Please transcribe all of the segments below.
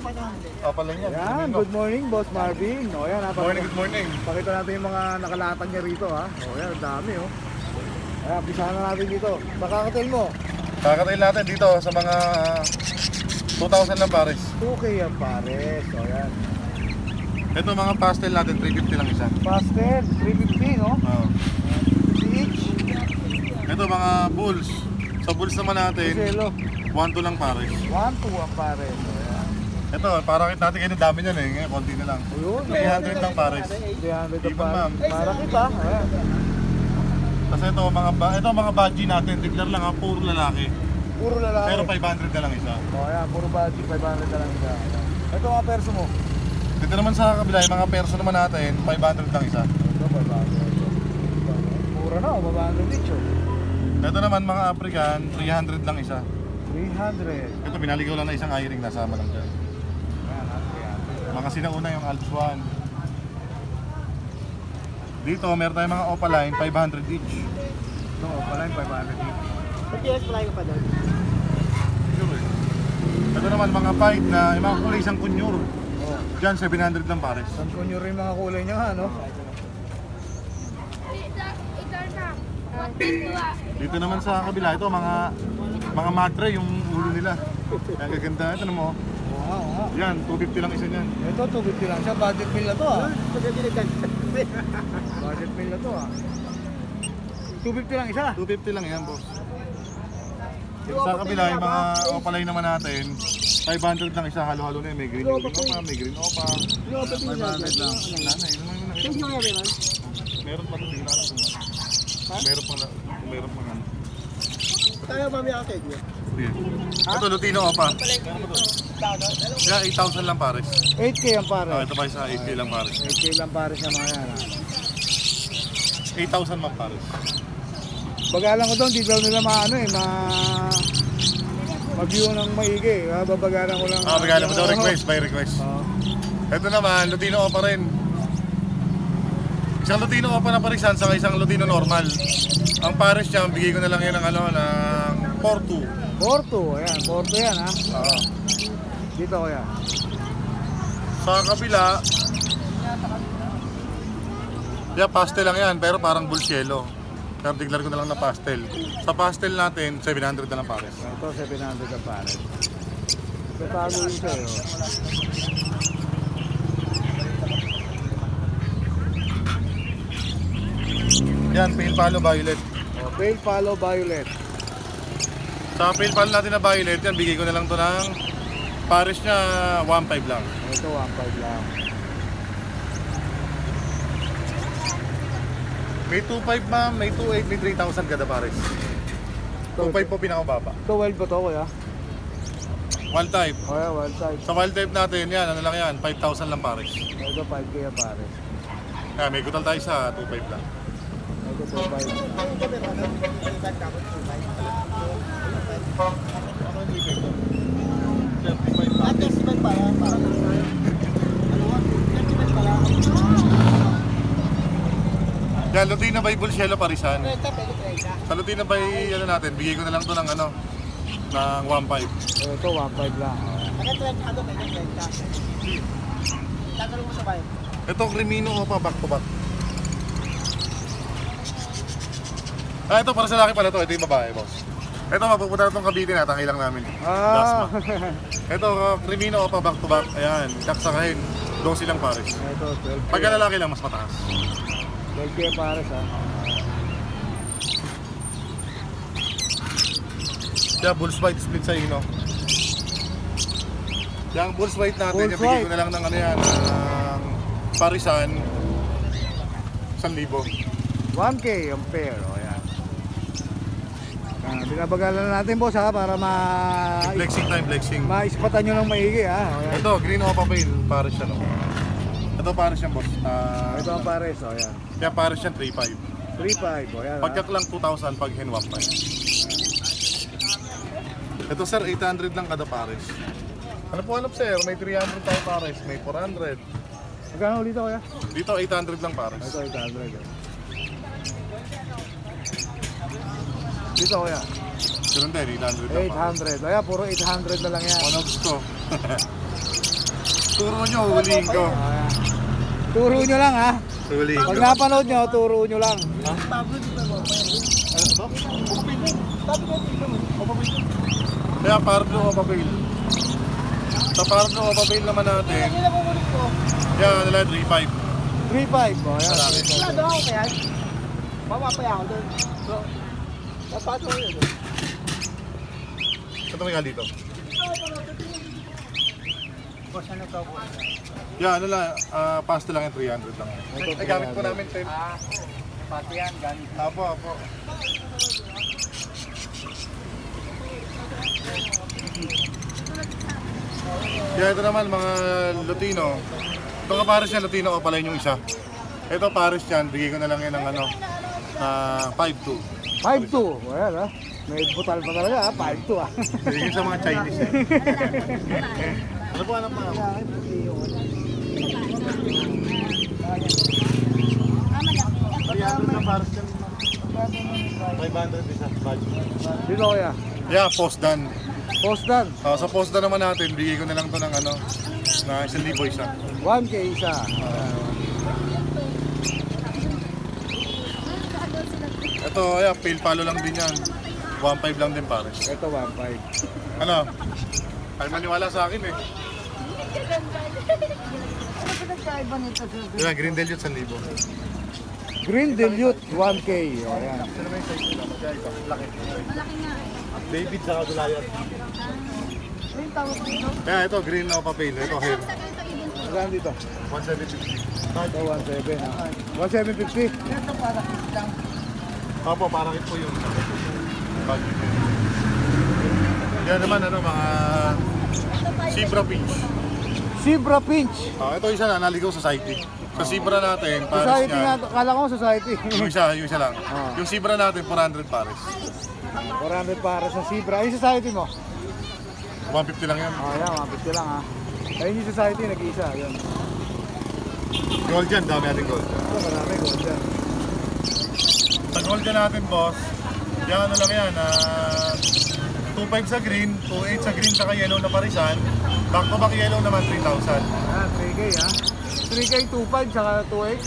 Apa lang yan. Yan, good morning, Boss Marvin. O yan, ha. Good morning. Pakita natin yung mga nakalatag niya rito, ha. O yan, ang dami, oh. Ayan, pisahan na natin dito. Makakatil mo. Kakatail natin dito sa mga 2,000 lang pares. 2K yan, pares. O yan. Ito mga pastel natin, 350 lang isa. Pastel, 350, no? Oo. 50 each. Ito mga bulls. Sa bulls naman natin, Puselo. 1-2 lang pares. 1 to 1 pares. O yan. Ito, para kita natin kayo dami niyan eh. Ngayon, konti na lang. Ayun. 300 lang pares. 300 Even, ang pares. ma'am. Para kita. Ayan. Kasi ito mga badge natin, declare lang ha, puro lalaki. Puro lalaki. Pero 500 na lang isa. O yan, puro budget. 500 na lang siya. Ayan. Ito mga perso mo. Dito naman sa kabila, yung mga perso naman natin, 500 lang isa. Ito, 500. Mura na, baba each, oh. Ito naman mga African, 300 lang isa. 300. Ito, binaligaw lang na isang eye ring, nasama lang dyan. Ayan, Mga sinauna yung Alps 1. Dito, meron tayong mga Opaline, 500 each. no, pala yung 500 each. PS pala yung pa doon. Sure eh. Ito naman mga fight na yung mga kulay isang kunyur. Oh. Diyan, 700 lang pares. Saan ko nyo rin mga kulay niya, ha, no? Dito naman sa kabila, ito mga matre yung ulo nila. Ang gaganda. Ito naman mo. Oo nga, oo nga. Yan, 250 lang isa niyan. Ito, 250 lang siya. Budget meal na to, ha? Pagkagiligan. Budget meal na to, ha? 250 lang isa. 250 lang yan, boss. Sa kabila, yung mga Opaline naman natin, 500 lang isa, halo-halo na yun. May green opa, may green opa. 500 lang. Nanay, Thank you very much. meron pa rin, hindi na alam kung meron pa nga. Tayo mamaya ako kayo. Ito, Lutino opa. Kaya 8,000 lang pares. 8K ang pare. Ito pa isa, 8K lang pares. 8K lang pare siya mga yan, ha? 8,000 man pares. Bagalan ko doon, di daw nila maano eh, mag-view ng maigi. Babagalan ko lang. Bigyan mo daw request, by request. Oo. Ito naman, Lutino opa rin. Isang Lutino opa na parisan sa isang Lutino normal. Ang pares niya, bigay ko na lang yan ng ng 4-2. Porto, ayan. Porto yan, ha? Oo. Dito ko yan. Sa kabila, pastel lang yan, pero parang bulsielo. Pero declare ko na lang na pastel. Sa pastel natin, 700 na lang pares. Ito, 700 ang pare. Tatago yun sa'yo. Yan, pale palo violet. O, pale palo violet. Sa pale palo natin na violet, yan, bigay ko na lang to ng pares niya 1.5 lang. Ito, 1.5 lang. May 2.5 ma'am, may 2.8, may 3,000 kada pares. 2.5 po pinakamababa. Ito, wild ba to, kuya? Wild type. O, yan, wild type. Sa wild type natin, yan, ano lang yan, 5,000 lang pares. Ito, 5K ang pare. Kaya may kutal tayo sa 2.5 lang. Ito, 2.5. At festival pala. Festival pala. Yan, Lutino by Bulsielo parisan. Pwede, pwede. Sa Lutino by, ano natin, bigay ko na lang to ng ng 1.5. Ito, 1.5 lang. Naka-trend ka doon, may trend ka. Tagalog mo sa bayan. Ito, Crimino opa, back to back. Ito para sa laki pala to, ito yung babae, boss. Ito, mapupunta na itong Cavite na, tangay lang namin. Ah! Ito, Crimino opa, back to back. Ayan, kaksakahin. 12 lang pares. Ito, 12K. Pagka lalaki lang, mas mataas. 12K ang pares, ha? Kaya bulls white split sa ino. Yung bulls white natin, Bulls yung bigay ko white. na lang ng ng parisan, 1,000. 1K ang pair, o yan. Binabagalan na natin, boss, ha? Para Flexing time, flexing. maispatan nyo ng maigi, ha? O yan. Ito, green opa pale, pares siya, no? Ito pares yan, boss. Ito ang pares, o yan. Kaya pares yan, 3.5. 3.5, o yan, ha? Pagkat lang 2,000 pag henwap pa yan. Ito sir, 800 lang kada pares. Ano po alam sir, may 300 tayo pares, may 400. Magkano dito, kuya? Dito 800 lang pares. Ito, 800. Dito, kuya. Ganun din, 800 lang pares. 800. Ayan, puro 800 na lang yan. Ano gusto? Turo nyo, huliin ko. Ayan. Turo nyo lang ha. Huliin Pag ko. napanood nyo, turo nyo lang. Pablo, di ba mo? Ano to? Sabi ko, dito mo. Kaya Pablo o papel. Sa Pablo o papel naman natin, Yan ang kukulit ko. yan nila 3.5. 3.5. O, ayan. Marami. Sigurado ako kaya. Mamapaya ako doon. So, napasok ko yun. Ito may dito. Boss, ano to? Yan, ano lang, pasta lang yung 300 lang. Ay, gamit po namin 10. Pati yan, ganit. Apo, apo. Yan, ito naman mga Lutino. Ito nga pares yan, Lutino o palain yung isa. Ito pares yan, bigay ko na lang yan ng ano, 5.2. 5.2. O, ayan ha. May butal pa talaga ha. 5.2 ha. Bigay sa mga Chinese eh. Ano po, ano pa? 300 na pares yan. 500 isa, budget. Dito kaya. Yeah, post done. Post done. Sa post done naman natin, bigay ko na lang to ng ano, na 1,000 isa. 1K isa. Ito, ayan, pale palo lang din yan. 1.5 lang din pares. Ito 1.5. Ano? Ay maniwala sa akin eh. Ano pa nagkaiba nito? Yan, Green Delute 1,000. Green Dilute 1K. O, ayan. Laki. David sa Kagulayan. Ano yung tawag dito? Kaya ito, green na papel. Ito, hair. Magkano dito? 1,750. Ito 1.7 ha. 1.750. Ito para lang. Opo, parang ito yung budget. Yan naman, ano, mga Zebra Pinch. Zebra Pinch. Ito isa na, naligaw society. Sa Zebra natin, pares Society nga. niya. Kala ko society. Yung isa lang. Yung Zebra natin, 400 pares. 400 para sa Zebra. Ay, society mo? 150 lang yan. O, ayan. 150 lang ha. Ayun yung society. Nag-iisa. Ayan. Gold yan, dami natin gold. Ito, marami. Gold yan. Sa gold yan natin, boss, yan ano lang yan, 2.5 sa green, 2.8 sa green, saka yellow na parisan. Back to back yellow naman, 3,000. Ayan, 3K ha. 3K 2.5 saka 2.8.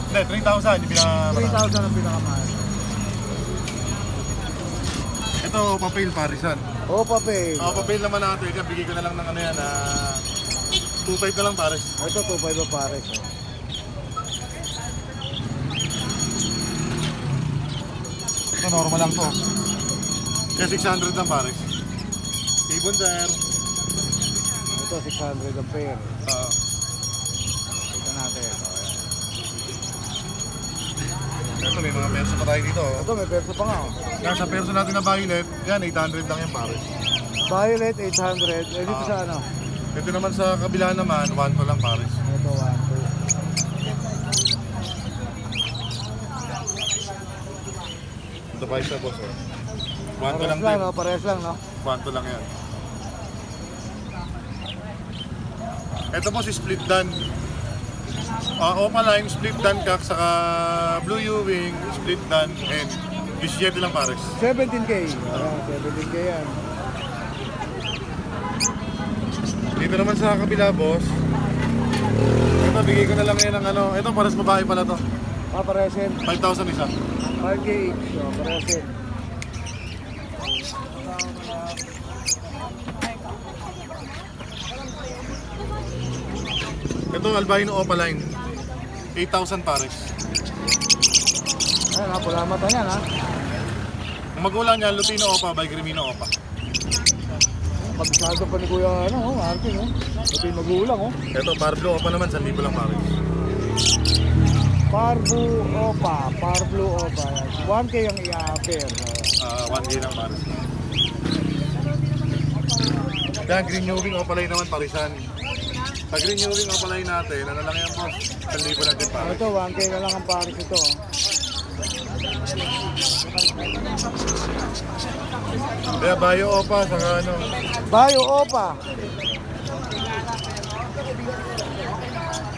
Hindi, 3,000, yung pinaka 3,000 ang pinakamahal. Ito, papel parisan. O, papel. Papel naman natin, kaya bigay ko na lang ng ano yan, 2.5 na lang pares. Ito, 2.5 ang pares. Ito, normal lang to. Kaya 600 lang pares. Ibon sir. Ito, 600 ang pair. Ito natin. O, ayan. Ito, may mga perso pa tayo dito. Ito, may perso pa nga. Oh. Yan, sa perso natin na violet, yan, 800 lang yan pares. Violet, 800. Eh, dito sa ano? Ito naman sa kabila naman, 1 lang pares. Ito, 1, 2. Ito pa isa boss. 1 Parehas lang lang, din. no? Parehas lang, no? 1 lang yan. Ito po si split dan. Opaline, split dan kak, saka blue Ewing, split dan, and Viciete lang pares. 17K. Ayan, 17K yan. Dito naman sa kabila boss. Ito, bigay ko na lang yan ng ano. Ito, pares babae pala to. Parehas yan. 5,000 isa. 5K each. So, parehas yan. Ito, albino opaline. 8,000 pares. Ayan, ha, pula mata yan, ha? Ang magulang niya, Lutino Opa by Grimino Opa. Kabisado pa ni Kuya, ano, oh, Martin, oh. Ito yung magulang, oh. Ito, Parblo Opa naman, 1,000 lang pares. Parblue Opa, Parblue Opa. Yan. 1K ang i-pair. 1K lang pares. Kaya Green Ewing Opaline naman parisan. Sa Green Ewing Opaline natin, ano lang yan boss? 1,000 lang din pares. Ito, 1K na lang ang pares ito, oh. Kaya Bayo Opa, saka ano. Bayo Opa.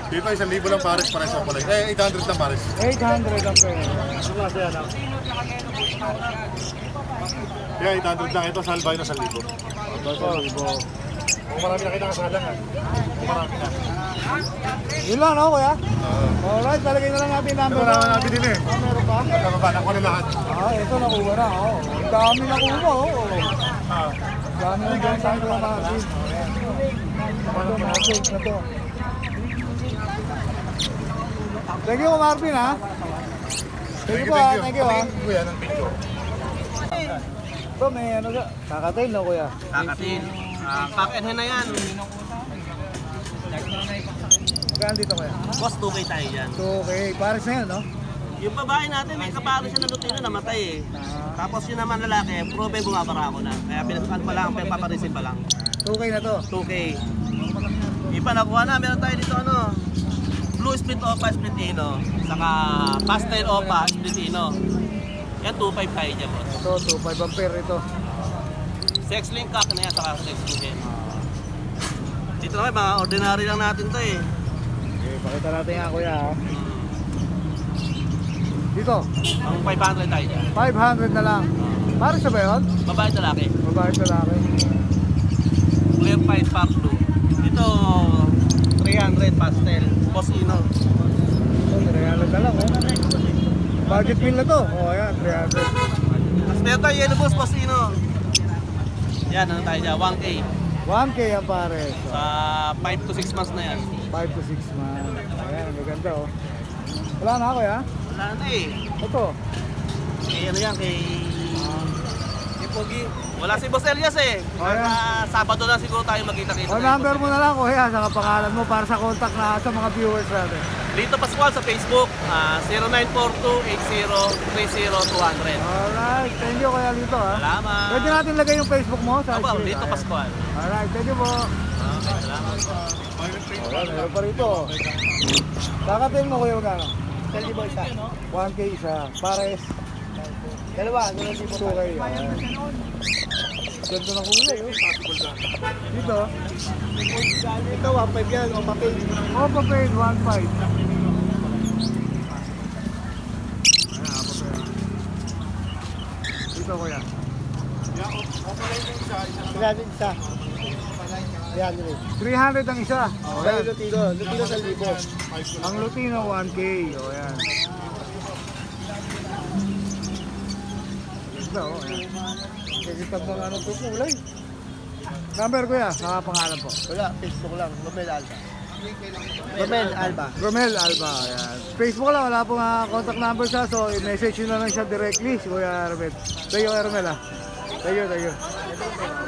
Dito 1,000 lang pares, pares Opaline. 800 lang pares. 800 ang pair. Kaya 800 lang. Ito sa albino 1,000. Ito, Kung marami na kita kasalang ha. Kung marami na. Yun lang, no, kuya? Alright, talagay na lang natin yung number. Ito na natin din eh. Meron pa? Nagkababanan ko na lahat. Ito nakuha na. Ang dami nakuha, Ah. Ang dami na dyan sa mga Marvin. Ito, message na to. Thank you, Marvin, ha? Thank you po, ha? Thank you, ha? Kuya, ng picture. Ito, may ano ka? Kakatail, no, kuya? Kakatin. Pack and hen na yan. Magkaan dito, kuya? Boss, 2K tayo dyan. So, okay. Pares na yan, no? Yung babae natin, may kaparo siya na Lutino, namatay eh. Tapos yun naman lalaki, probe bumabara ko na. Kaya pinasukan pa lang, paparisin pa lang. 2K na to. 2K. Ipa nakuha na, meron tayo dito ano, Blue Split Opa Split Ino, saka Pastel Opa Split Ino. Yan 2.5 tayo dyan, boss. Ito, 2.5 ang pair ito. Sex link cock na yan, saka sex link hen. Dito naman, mga ordinary lang natin to eh. Okay, pakita natin nga, kuya, ha? Dito, Ang 500 tayo dyan. 500 na lang. Pares na ba yun? Babae at lalaki. Babae sa laki. Clear white pack blue. Ito, 300 pastel. Boss Ino. Ito, 300 na lang, oh. Budget meal na to. Oh, ayan, 300. Tapos meron tayo yellow boss Ino. Yan, ano tayo dyan, 1K. 1K ang pares. Sa 5 to 6 months na yan. 5 to 6 months. Ayan, maganda, oh. Wala na, kuya? Wala na eh. Ito. Kay ano yan, kay Pogi. Wala si Boss Elias eh. Kaya Sabado na siguro tayo magkita-kita. O, number mo na lang, kuya, saka pangalan mo para sa contact na sa mga viewers natin. Lito Pascual sa Facebook, 0942-8030-200. Alright, thank you, kuya Lito, ha. Salamat. Pwede natin lagay yung Facebook mo sa Aba, screen. Lito Ayan. Pascual. Alright, thank you po. Okay, salamat. Alright, meron pa rito. Kakatin mo, kuya, magkano? 1K isa. Pares. Dalawa, 2K. Ayan. Ganda ng kulay, oh. Dito. Ito, 1.5 yan, o papel. Oh, papaid, 1.5. Dito, kuya. Isa. Yan, yun. 300 ang isa. Oh, Kaya yan. Lutino sa libo. Ang Lutino, 1K. O, yan. Ganda, o. Ayan. Kikita mo nga ng kulay. Number, kuya, saka pangalan po. Wala, Facebook lang, Romel Alba. Romel Alba. Romel Alba, ayan. Facebook lang, wala pong contact number siya. So, i-message nyo na lang siya directly, si Kuya Romel. Thank you, Kuya Romel, ha. Thank you.